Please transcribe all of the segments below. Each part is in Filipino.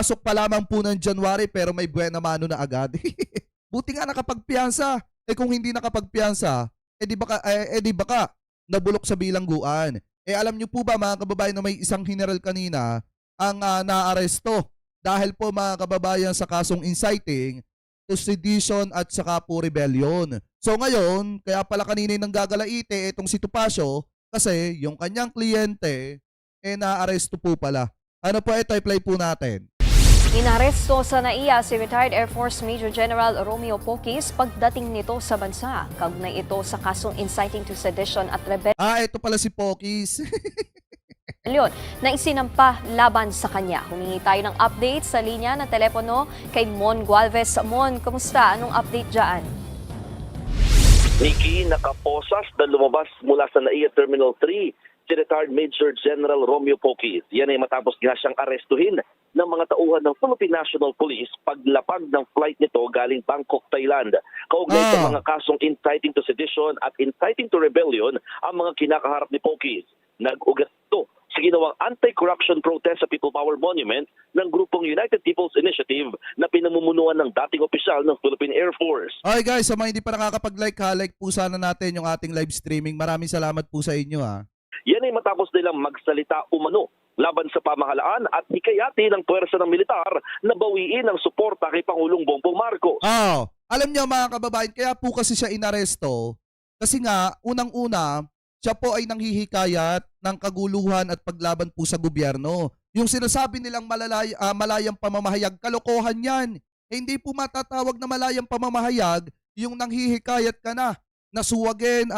Pagpasok pa lamang po ng January pero may buena mano na agad. Buti nga nakapagpiyansa. Kung hindi nakapagpiyansa, di baka nabulok sa bilangguan. Alam niyo po ba mga kababayan na may isang general kanina ang naaresto dahil po mga kababayan sa kasong inciting to sedition at saka po rebellion. So ngayon, kaya pala kanina nang gagalaite itong si Topacio kasi yung kanyang kliyente naaresto po pala. Ano po ito, i-play po natin. Inaresto sa NAIA si retired Air Force Major General Romeo Poquis pagdating nito sa bansa. Kaugnay ito sa kasong inciting to sedition at rebellion Ito pala si Poquis. na isinampa laban sa kanya. Humingi tayo ng update sa linya ng telepono kay Mon Gualvez. Mon, kumusta? Anong update dyan? Nikki, nakaposas na lumabas mula sa NAIA Terminal 3 si retired Major General Romeo Poquis. Yan ay matapos nga siyang arestuhin ng mga tauhan ng Philippine National Police paglapag ng flight nito galing Bangkok, Thailand. Kaugnay sa mga kasong inciting to sedition at inciting to rebellion ang mga kinakaharap ni Poquis. Nag-ugat ito sa ginawang anti-corruption protest sa People Power Monument ng grupong United People's Initiative na pinamumunuan ng dating opisyal ng Philippine Air Force. Okay guys, sa mga hindi pa nakakapag-like, like po sana natin yung ating live streaming. Maraming salamat po sa inyo ha. Yan ay matapos nilang magsalita umano laban sa pamahalaan at hikayati ng puwersa ng militar na bawiin ang suporta kay Pangulong Bongbong Marcos. Alam niyo mga kababayan, kaya po kasi siya inaresto kasi nga unang-una siya po ay nanghihikayat ng kaguluhan at paglaban po sa gobyerno. Yung sinasabi nilang malayang pamamahayag, kalokohan yan. Hindi po matatawag na malayang pamamahayag yung nanghihikayat ka na nasuwagin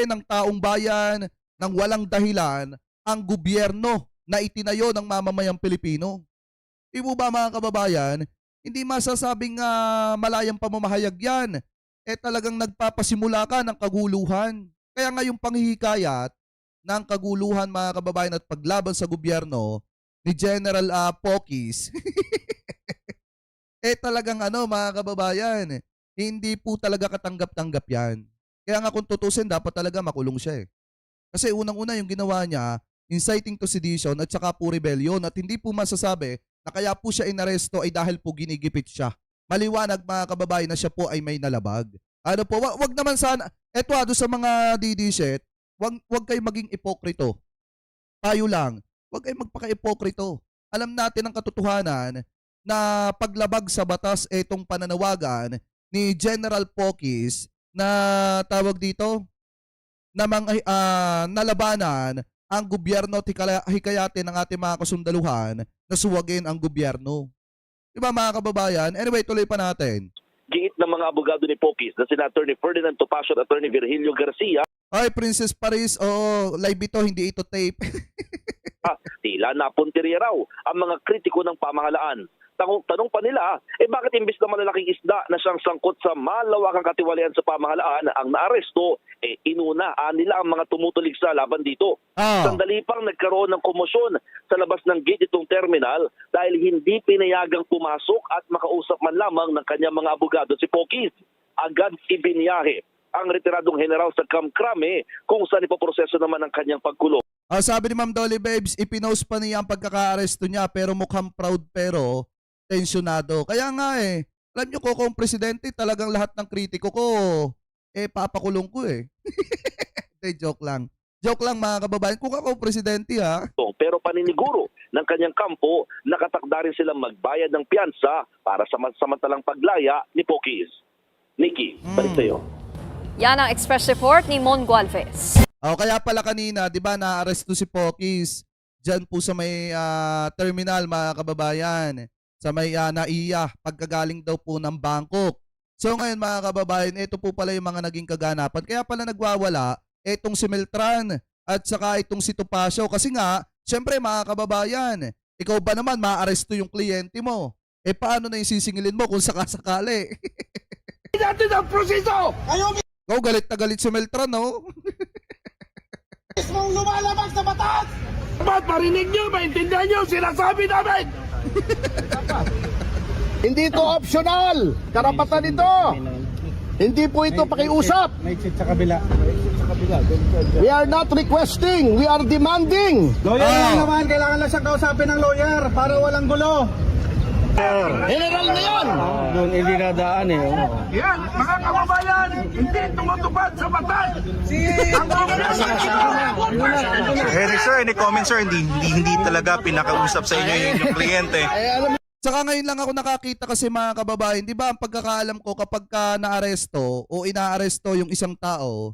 ng taong bayan ng walang dahilan ang gobyerno na itinayo ng mamamayang Pilipino. Di mo ba mga kababayan, hindi masasabing malayang pamamahayag yan. Talagang nagpapasimula ka ng kaguluhan. Kaya nga yung panghihikayat ng kaguluhan mga kababayan at paglaban sa gobyerno ni General Poquis, talagang mga kababayan, hindi po talaga katanggap-tanggap yan. Kaya nga kung tutusin, dapat talaga makulong siya Kasi unang-una yung ginawa niya, inciting to sedition at saka po rebellion at hindi po masasabi na kaya po siya inaresto ay dahil po ginigipit siya. Maliwanag mga kababayan na siya po ay may nalabag. Ano po, wag naman sana, doon sa mga DD-shit, wag kayo maging ipokrito. Tayo lang, wag kayo magpaka-ipokrito. Alam natin ang katotohanan na paglabag sa batas itong pananawagan ni General Poquis na tawag dito, nalabanan ang gobyerno at hikayatin ng ating mga kasundaluhan na suwagin ang gobyerno. Diba mga kababayan? Anyway, tuloy pa natin. Giit ng mga abogado ni Poquis na sina Attorney Ferdinand Topacio at Attorney Virgilio Garcia. Ay, Princess Paris, live ito, hindi ito tape. Tila napuntirya raw ang mga kritiko ng pamahalaan. Tanong pa nila, bakit imbis na malalaking isda na siyang sangkot sa malawakang katiwalian sa pamahalaan ang naaresto, inuna nila ang mga tumutulig sa laban dito. Sandali pang nagkaroon ng komosyon sa labas ng gate itong terminal dahil hindi pinayagang pumasok at makausap man lamang ng kanyang mga abogado si Poquis. Agad ibinyahe ang retiradong general sa Camp Crame kung saan ipoproseso naman ang kanyang pagkulong. Sabi ni Ma'am Dolly Babes, ipinost pa niya ang pagkaka-aresto niya pero mukhang proud pero tensyonado. Kaya nga alam niyo ko kung presidente talagang lahat ng kritiko ko papakulong ko joke lang. Joke lang mga kababayan. Kung ako presidente Pero paniniguro ng kanyang kampo, nakatakda rin silang magbayad ng piyansa para sa samantalang paglaya ni Poquis. Nikki, balik sa'yo. Yan ang express report ni Mon Gualvez. Kaya pala kanina, di ba, na-arresto si Poquis dyan po sa may terminal mga kababayan. Sa may NAIA, pagkagaling daw po ng Bangkok. So ngayon mga kababayan, ito po pala yung mga naging kaganapan. Kaya pala nagwawala itong si Meltran at saka itong si Topacio. Kasi nga, syempre mga kababayan, ikaw ba naman maaresto yung kliyente mo? Paano na yung sisingilin mo kung sakasakali? Natin ang proseso! Ikaw galit na galit si Meltran, no? Mismong lumalabag sa batas! Dapat marinig nyo, maintindihan nyo, sinasabi namin! Hindi ito optional. Karapatan ito. Hindi po ito pakiusap. May exit sa kabila. We are not requesting. We are demanding. Lawyer lang naman, kailangan lang siya kausapin ng lawyer para walang gulo. General na yan. Doon hindi nadaan eh. Yan, mga kababayan, hindi tumutupad sa batas. Eric sir, any comment sir? Hindi talaga pinakausap sa inyo yung kliyente. Saka ngayon lang ako nakakita kasi mga kababayan, di ba ang pagkakaalam ko kapag ka naaresto o inaaresto yung isang tao,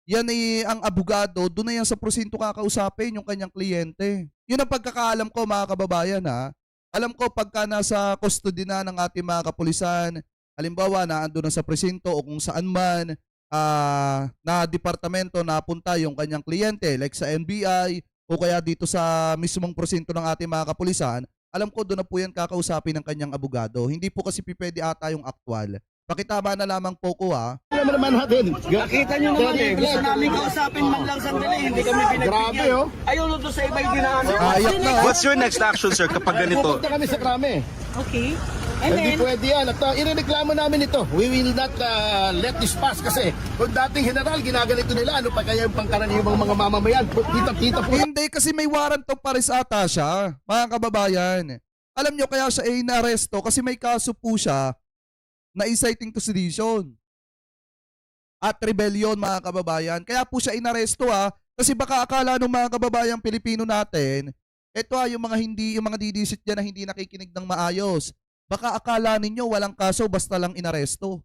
yan ang abogado, doon na yan sa prosinto kakausapin yung kanyang kliyente. Yun ang pagkakaalam ko mga kababayan ha. Alam ko pagka nasa custody na ng ating mga kapulisan, halimbawa na ando na sa presinto o kung saan man na departamento napunta yung kanyang kliyente like sa NBI o kaya dito sa mismong presinto ng ating mga kapulisan, alam ko doon na po yan kakausapin ng kanyang abogado. Hindi po kasi pwede ata yung actual. Pakitama na lamang po ko ha. Ano naman natin? Nakita nyo naman eh. Gusto namin kausapin man lang sandali. Hindi kami pinagbigyan. Grabe, oh. Ayaw nyo doon sa iba'y dinaan. Ayak na oh. What's your next action sir kapag ganito? Pupunta kami sa krame. Okay. And Hindi then, pwede yan. At irereklamo namin ito. We will not let this pass kasi kung dating general, ginaganito nila, ano pa kaya yung pangkaraniwang mga mamamayan? Kita-kita po. Hindi kasi may warrant of Paris ata siya, mga kababayan. Alam nyo kaya siya ay inaresto kasi may kaso po siya na inciting to sedition at rebellion mga kababayan. Kaya po siya inaresto ha kasi baka akala ng mga kababayang Pilipino natin, eto yung mga didisit dyan na hindi nakikinig ng maayos. Baka akala ninyo walang kaso basta lang inaresto.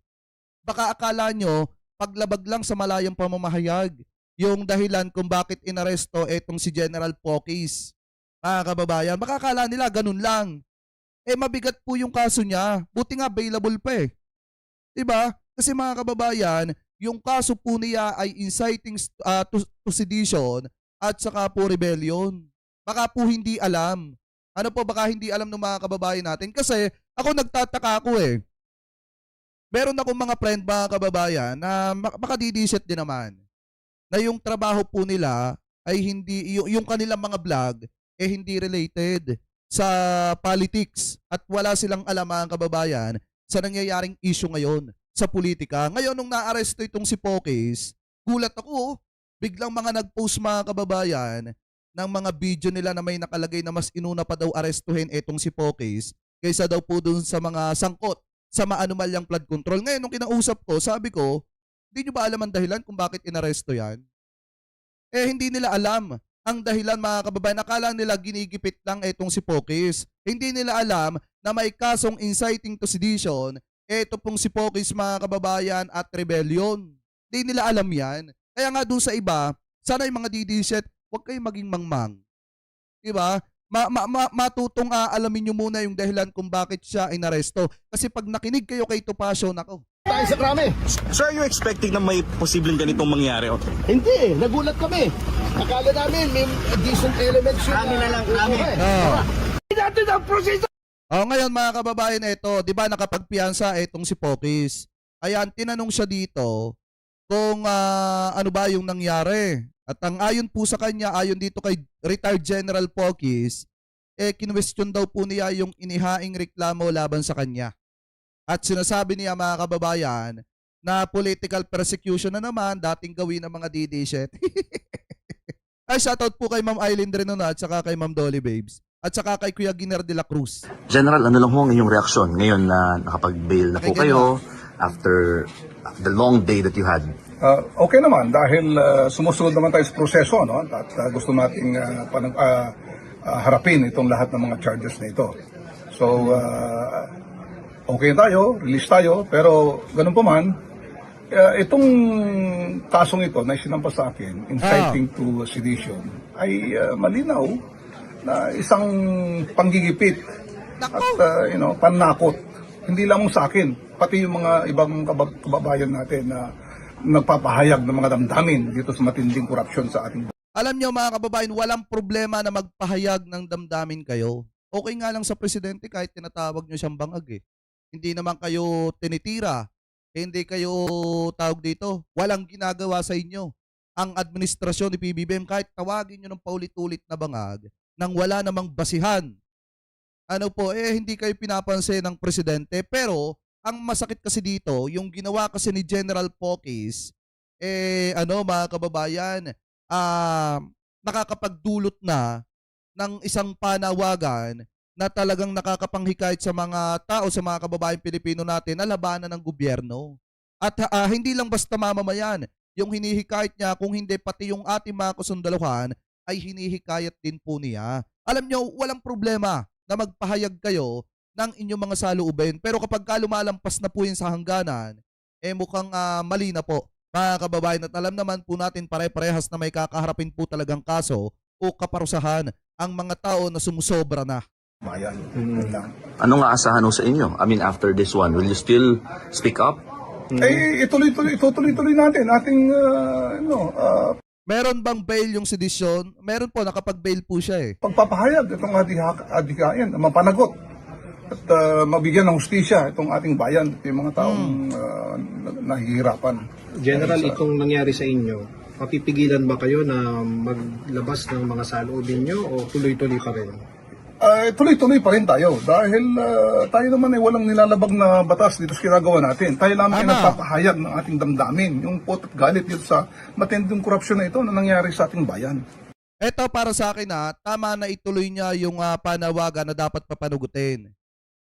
Baka akala nyo paglabag lang sa malayang pamamahayag yung dahilan kung bakit inaresto etong si General Pokis. Mga kababayan, baka akala nila ganun lang. Mabigat po yung kaso niya. Buti nga available pa eh. Diba? Kasi mga kababayan, yung kaso po niya ay inciting to sedition at saka po rebellion. Baka po hindi alam. Ano po, baka hindi alam ng mga kababayan natin. Kasi ako nagtataka ako eh. Meron akong mga friend mga kababayan na makadidisit din naman. Na yung trabaho po nila ay hindi, yung kanilang mga vlog hindi related sa politics at wala silang alam mga kababayan sa nangyayaring issue ngayon sa politika. Ngayon nung naaresto itong si Pokis, gulat ako, biglang mga nag-post mga kababayan ng mga video nila na may nakalagay na mas inuna pa daw arestuhin itong si Pokis kaysa daw po dun sa mga sangkot sa maanumalyang flood control. Ngayon nung kinausap ko, sabi ko, hindi nyo ba alam ang dahilan kung bakit inaresto yan? Hindi nila alam ang dahilan mga kababayan. Akala nila ginigipit lang itong si Pokis. Hindi nila alam na may kasong inciting to sedition ito pong si Pokis mga kababayan at rebellion. Hindi nila alam yan. Kaya nga doon sa iba, sana yung mga didiset, huwag kayong maging mangmang. Diba? Matutong alamin nyo muna yung dahilan kung bakit siya inaresto. Kasi pag nakinig kayo kay Topacio, nako. Tayo sa krame. Sir, are you expecting na may posibleng ganitong mangyari? Hindi eh. Nagulat kami. Akala namin may decent elements yun. Krame na lang, krame. Natin ang proseso. Ngayon mga kababayan, ito, di ba nakapagpiyansa itong si Pokis. Ayan, tinanong siya dito kung ano ba yung nangyari. At ang ayon po sa kanya, ayon dito kay retired General Pokis, kinwestiyon daw po niya yung inihaing reklamo laban sa kanya. At sinasabi niya mga kababayan na political persecution na naman dating gawin ng mga DD-shit. Ay, shoutout po kay Ma'am Eileen Drenona at saka kay Ma'am Dolly Babes. At saka kay Kuya Giner de la Cruz. General, ano lang ho ang inyong reaksyon ngayon na nakapag-bail na po Okay, kayo after the long day that you had? Okay naman dahil sumusunod naman tayo sa proseso, no? At gusto nating harapin itong lahat ng mga charges na ito. So okay tayo, release tayo, pero ganun pa man, itong kasong ito na isinampa sa akin, inciting to sedition, ay malinaw na isang panggigipit at panakot. Hindi lamang sa akin, pati yung mga ibang kababayan natin na nagpapahayag ng mga damdamin dito sa matinding korupsyon sa ating. Alam nyo mga kababayan, walang problema na magpahayag ng damdamin kayo. Okay nga lang sa presidente kahit tinatawag nyo siyang bangag eh. Hindi naman kayo tinitira. Hindi kayo tawag dito. Walang ginagawa sa inyo. Ang administrasyon ni PBBM kahit tawagin nyo ng paulit-ulit na bangag nang wala namang basihan ano po, hindi kayo pinapansin ng presidente. Pero, ang masakit kasi dito, yung ginawa kasi ni General Pokis, mga kababayan, nakakapagdulot na ng isang panawagan na talagang nakakapanghikayat sa mga tao, sa mga kababayan Pilipino natin na labanan ng gobyerno. At hindi lang basta mamamayan yung hinihikayat niya, kung hindi pati yung ating mga kasundaluhan ay hinihikayat din po niya. Alam nyo, walang problema na magpahayag kayo ng inyong mga saloobin. Pero kapag lumalampas na po yun sa hangganan, mukhang mali na po. Mga kababayan, at alam naman po natin pare-parehas na may kakaharapin po talagang kaso o kaparusahan ang mga tao na sumusobra na. Bayan. Yun lang. Anong aasahan ho sa inyo? I mean, after this one, will you still speak up? Itutuloy-tuloy natin ating, Meron bang bail yung sedisyon? Meron po, nakapag-bail po siya pagpapahayag itong adhikain, mapanagot at mabigyan ng hustisya itong ating bayan at yung mga taong nahihirapan. General, itong nangyari sa inyo, mapipigilan ba kayo na maglabas ng mga saloobin nyo o tuloy-tuloy pa rin? Tuloy-tuloy pa rin tayo dahil tayo naman ay walang nilalabag na batas dito sa ginagawa natin. Tayo lamang ay nagpapahayag ng ating damdamin, yung pot at galit dito sa matinding korupsyon na ito na nangyari sa ating bayan. Ito para sa akin tama na ituloy niya yung panawagan na dapat papanugutin.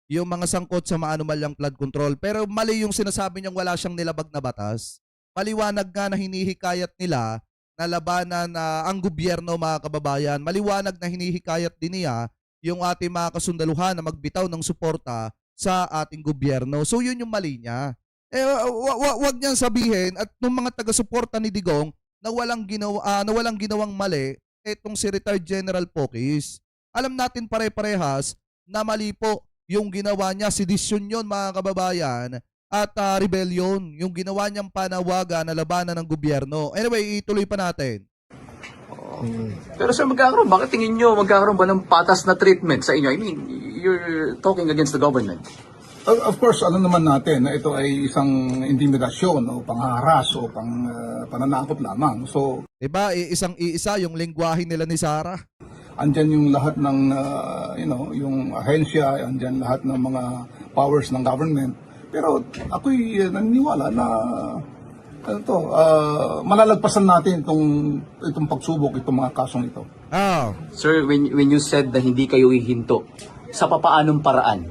Yung mga sangkot sa maanumalyang flood control. Pero mali yung sinasabi niyang wala siyang nilabag na batas. Maliwanag nga na hinihikayat nila na labanan ang gobyerno, mga kababayan. Maliwanag na hinihikayat din niya yung ating mga kasundaluhan na magbitaw ng suporta sa ating gobyerno. So yun yung mali niya. Wag niyang sabihin at nung mga taga-suporta ni Digong na walang ginawang mali etong si retired General Pokis. Alam natin pare-parehas na mali po yung ginawa niya, sedisyon yun, mga kababayan, at rebellion, yung ginawa niyang panawagan na labanan ng gobyerno. Anyway, ituloy pa natin. Pero sir, bakit tingin nyo magkakaroon ba ng patas na treatment sa inyo? I mean, you're talking against the government. Of course, alam naman natin na ito ay isang intimidasyon o pangharas o pananakot lamang. So, diba, isang-iisa yung lengguwahe nila ni Sarah. andyan yung lahat ng, yung ahensya, andyan lahat ng mga powers ng government. Pero ako'y naniniwala na malalagpasan natin itong pagsubok, itong mga kasong ito. Sir, when you said na hindi kayo hihinto, sa papaanong paraan?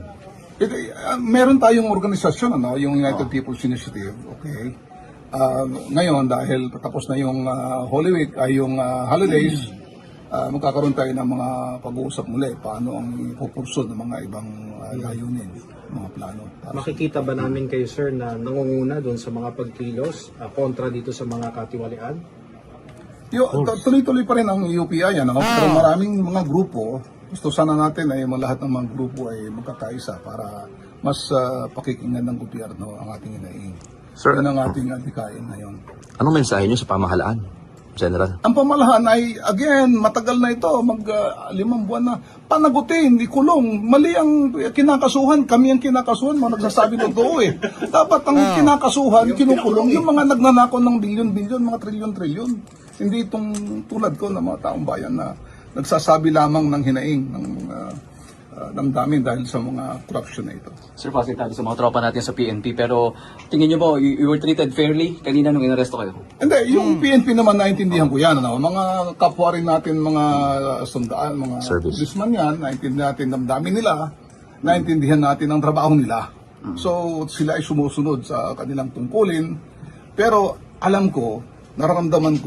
Meron tayong organisasyon, yung United People's Initiative, okay? Ngayon, dahil tapos na yung Holy Week, ay yung holidays, magkakaroon tayo ng mga pag-uusap muli, paano ang ipupurso ng mga ibang layunin, mga plano. Makikita ba namin kayo, sir, na nangunguna doon sa mga pagkilos kontra dito sa mga katiwalian? Tuloy-tuloy pa rin ang UPI, pero maraming mga grupo, gusto sana natin ay lahat ng mga grupo ay magkakaisa para mas pakikinggan ng gobyerno ang ating inaing. Sir, yan ang ating adhikain ngayon. Anong mensahe nyo sa pamahalaan, General? Ang pamahalaan ay, again, matagal na ito, 5 buwan na, panagutin, ikulong. Mali ang kinakasuhan, kami ang kinakasuhan, mga nagsasabi totoo Dapat ang kinakasuhan, kinukulong, yung mga nagnanakaw ng bilyon-bilyon, mga trilyon-trilyon. Hindi itong tulad ko na mga taong bayan na nagsasabi lamang ng hinaing, ng dami dahil sa mga corruption na ito. Sir, pasitado sa mga tropa natin sa PNP, pero tingin nyo ba, you were treated fairly kanina nung inaresto kayo? Hindi, yung PNP naman naintindihan ko yan. Mga kapwa rin natin, mga sundaan, mga policeman yan, naintindihan natin ang dami nila, naintindihan natin ang trabaho nila. So, sila ay sumusunod sa kanilang tungkulin. Pero, alam ko, nararamdaman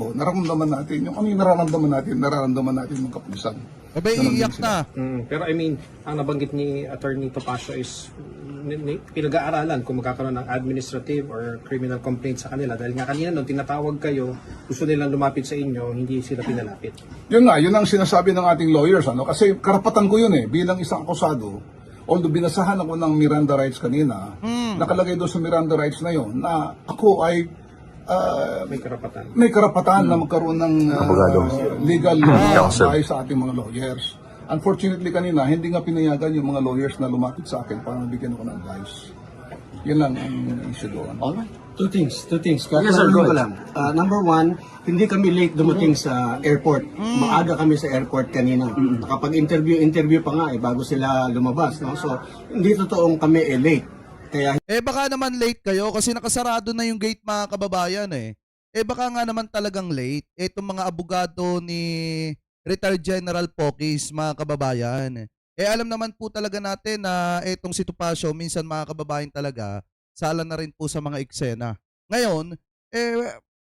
natin, yung ano yung nararamdaman natin ng kapulisan. Iiyak na. Pero I mean, ang nabanggit ni Attorney Topacio is pinag-aaralan kung magkakaroon ng administrative or criminal complaint sa kanila. Dahil nga kanina nung tinatawag kayo, gusto nilang lumapit sa inyo, hindi sila pinalapit. Yun ang sinasabi ng ating lawyers. Kasi karapatan ko yun bilang isang akusado. Although binasahan ako ng Miranda rights kanina, nakalagay doon sa Miranda rights na yun na ako ay may karapatan na magkaroon ng legal advice sa ating mga lawyers. Unfortunately kanina, hindi nga pinayagan yung mga lawyers na lumapit sa akin para mabigyan ako ng advice. Yun lang ang issue doon. Alright. Two things. Yes, sir, go ahead. Number one, hindi kami late dumating sa airport. Maaga kami sa airport kanina. Nakapag-interview pa nga bago sila lumabas. No? So, hindi totoong kami late. Kaya Baka naman late kayo kasi nakasarado na yung gate mga kababayan eh. Baka nga naman talagang late. Itong mga abogado ni retired General Pokis mga kababayan. Alam naman po talaga natin na itong si Topacio minsan mga kababayan talaga sala na rin po sa mga eksena. Ngayon,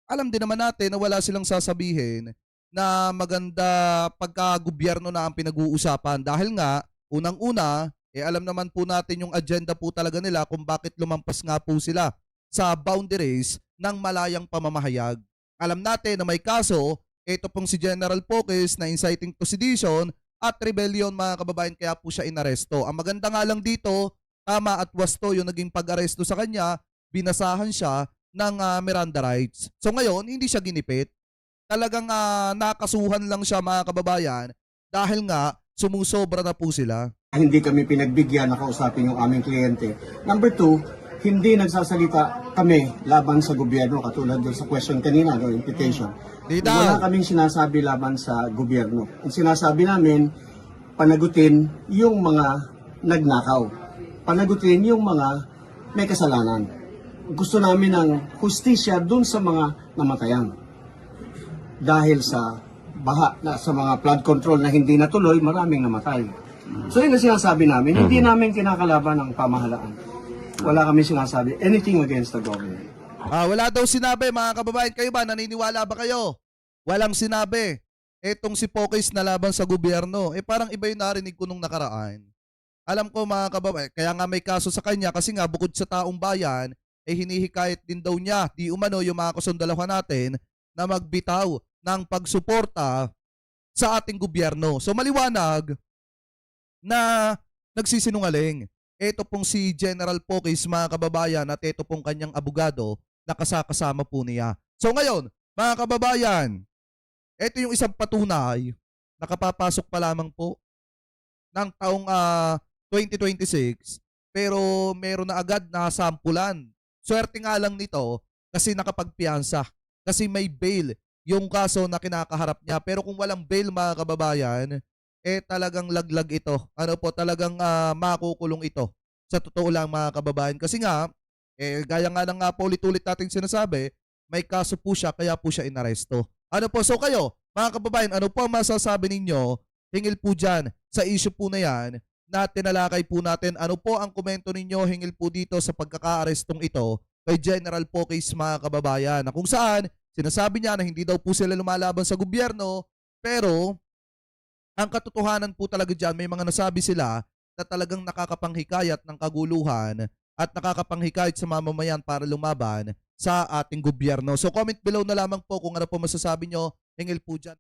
alam din naman natin na wala silang sasabihin na maganda pagka-gobyerno na ang pinag-uusapan dahil nga, unang-una, alam naman po natin yung agenda po talaga nila kung bakit lumampas nga po sila sa boundaries ng malayang pamamahayag. Alam natin na may kaso, ito pong si General Pokis na inciting to sedition at rebellion mga kababayan kaya po siya inaresto. Ang maganda nga lang dito, tama at wasto yung naging pag-aresto sa kanya, binasahan siya ng Miranda rights. So ngayon, hindi siya ginipit. Talagang nakasuhan lang siya mga kababayan dahil nga sumusobra na po sila. hindi kami pinagbigyan na kausapin yung aming kliyente. Number two, hindi nagsasalita kami laban sa gobyerno katulad doon sa question kanina, no, invitation. Wala kaming sinasabi laban sa gobyerno. Ang sinasabi namin, panagutin yung mga nagnakaw. Panagutin yung mga may kasalanan. Gusto namin ng hustisya dun sa mga namatayan. Dahil sa baha, sa mga flood control na hindi natuloy, maraming namatay. So yun ang sinasabi namin, hindi namin kinakalaban ng pamahalaan. Wala kami sinasabi anything against the government. Wala daw sinabi mga kababayan. Kayo ba? Naniniwala ba kayo? Walang sinabi. Etong si Pokis na laban sa gobyerno. Parang iba yung narinig ko nung nakaraan. Alam ko mga kababayan, kaya nga may kaso sa kanya kasi nga bukod sa taong bayan, hinihikayat din daw niya, di umano yung mga kasundalahan natin na magbitaw ng pagsuporta sa ating gobyerno. So maliwanag na nagsisinungaling. Ito pong si General Pokis mga kababayan at ito pong kanyang abogado na kasama po niya. So ngayon, mga kababayan, ito yung isang patunay na kapapasok pa lamang po ng taong 2026 pero meron na agad na sampulan. Swerte nga lang nito kasi nakapagpiyansa. Kasi may bail yung kaso na kinakaharap niya. Pero kung walang bail mga kababayan, talagang laglag ito. Talagang makukulong ito. Sa totoo lang mga kababayan. Kasi nga, gaya nga ng ulit-ulit nating sinasabi, may kaso po siya kaya po siya inaresto. So kayo, mga kababayan, ano po ang masasabi ninyo hingil po dyan sa issue po na yan na tinalakay po natin? Ano po ang komento ninyo hingil po dito sa pagkaka-arestong ito kay General Pokis mga kababayan? Na kung saan, sinasabi niya na hindi daw po sila lumalaban sa gobyerno, pero ang katotohanan po talaga dyan, may mga nasabi sila na talagang nakakapanghikayat ng kaguluhan at nakakapanghikayat sa mamamayan para lumaban sa ating gobyerno. So comment below na lamang po kung ano po masasabi nyo hingil po dyan.